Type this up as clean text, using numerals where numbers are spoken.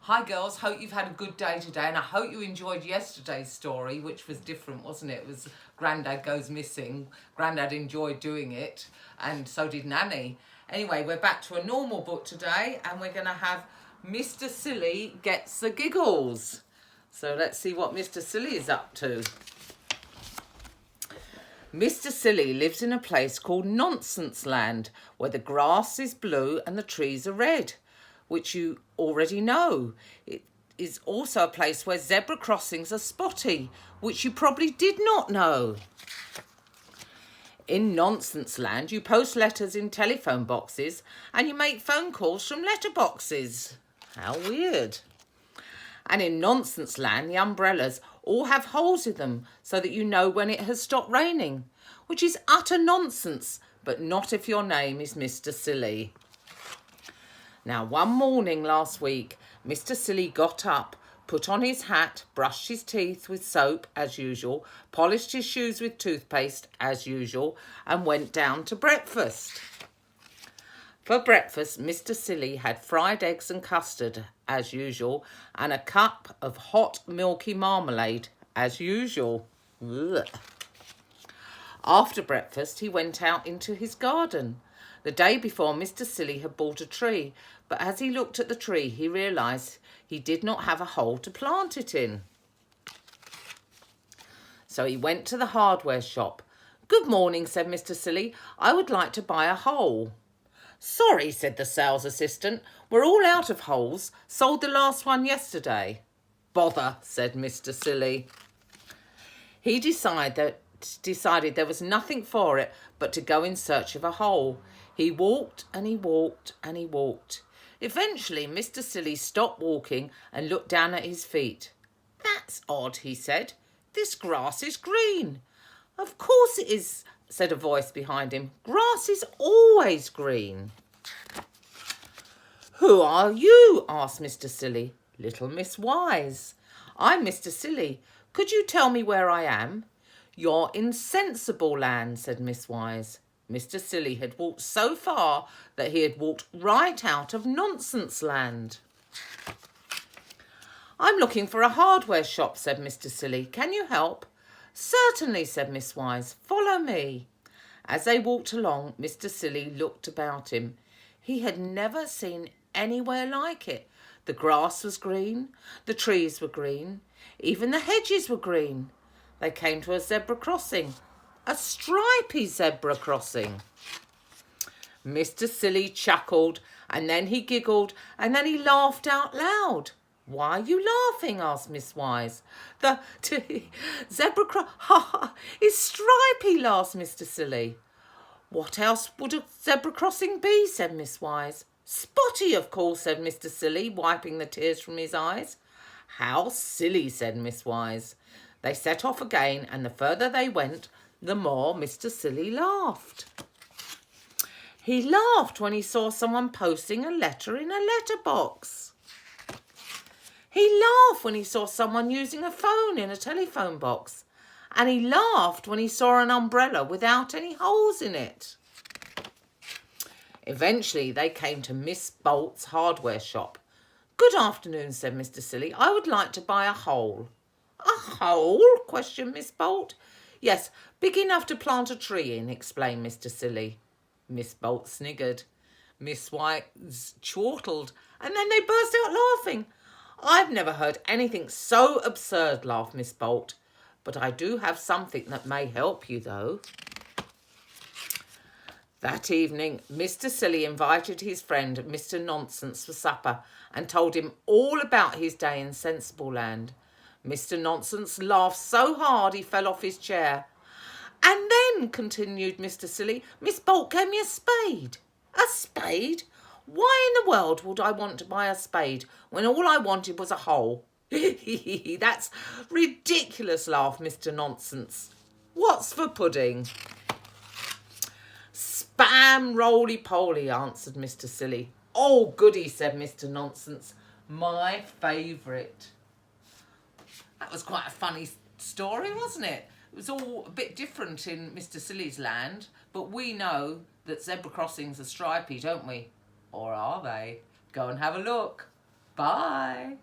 Hi girls, hope you've had a good day today, and I hope you enjoyed yesterday's story, which was different, wasn't it? It was Grandad Goes Missing. Grandad enjoyed doing it, and so did Nanny. Anyway, we're back to a normal book today, and we're going to have Mr. Silly Gets the Giggles. So let's see what Mr. Silly is up to. Mr. Silly lives in a place called Nonsense Land, where the grass is blue and the trees are red, which you already know. It is also a place where zebra crossings are spotty, which you probably did not know. In Nonsense Land, you post letters in telephone boxes and you make phone calls from letterboxes. How weird. And in Nonsense Land, the umbrellas all have holes in them so that you know when it has stopped raining, which is utter nonsense, but not if your name is Mr. Silly. Now, one morning last week, Mr. Silly got up, put on his hat, brushed his teeth with soap, as usual, polished his shoes with toothpaste, as usual, and went down to breakfast. For breakfast, Mr. Silly had fried eggs and custard, as usual, and a cup of hot milky marmalade, as usual. Ugh. After breakfast, he went out into his garden. The day before, Mr. Silly had bought a tree, but as he looked at the tree, he realised he did not have a hole to plant it in. So he went to the hardware shop. "Good morning," said Mr. Silly. "I would like to buy a hole." "Sorry," said the sales assistant. "We're all out of holes. Sold the last one yesterday." "Bother," said Mr. Silly. He decided there was nothing for it but to go in search of a hole. He walked and he walked and he walked. Eventually, Mr. Silly stopped walking and looked down at his feet. "That's odd," he said. "This grass is green." "Of course it is," said a voice behind him. "Grass is always green." "Who are you?" asked Mr. Silly. "Little Miss Wise." "I'm Mr. Silly. Could you tell me where I am?" "You're in Sensible Land," said Miss Wise. Mr. Silly had walked so far that he had walked right out of Nonsense Land. "I'm looking for a hardware shop," said Mr. Silly. "Can you help?" "Certainly," said Miss Wise. "Follow me." As they walked along, Mr. Silly looked about him. He had never seen anywhere like it. The grass was green, the trees were green, even the hedges were green. They came to a zebra crossing. A stripy zebra crossing. Mr. Silly chuckled, and then he giggled, and then he laughed out loud. "Why are you laughing?" asked Miss Wise. "The zebra is stripy," laughed Mr. Silly. "What else would a zebra crossing be?" said Miss Wise. "Spotty, of course," said Mr. Silly, wiping the tears from his eyes. "How silly," said Miss Wise. They set off again, and the further they went, the more Mr. Silly laughed. He laughed when he saw someone posting a letter in a letterbox. He laughed when he saw someone using a phone in a telephone box. And he laughed when he saw an umbrella without any holes in it. Eventually, they came to Miss Bolt's hardware shop. "Good afternoon," said Mr. Silly. "I would like to buy a hole." "A hole?" questioned Miss Bolt. "Yes, big enough to plant a tree in," explained Mr. Silly. Miss Bolt sniggered. Miss Wise chortled, and then they burst out laughing. "I've never heard anything so absurd," laughed Miss Bolt. "But I do have something that may help you, though." That evening, Mr. Silly invited his friend, Mr. Nonsense, for supper and told him all about his day in Sensible Land. Mr. Nonsense laughed so hard he fell off his chair. "And then," continued Mr. Silly, "Miss Bolt gave me a spade." "A spade? Why in the world would I want to buy a spade when all I wanted was a hole?" "That's ridiculous," laughed Mr. Nonsense. "What's for pudding?" "Spam roly-poly," answered Mr. Silly. "Oh, goody," said Mr. Nonsense. "My favourite." That was quite a funny story, wasn't it? It was all a bit different in Mr. Silly's land, but we know that zebra crossings are stripy, don't we? Or are they? Go and have a look. Bye.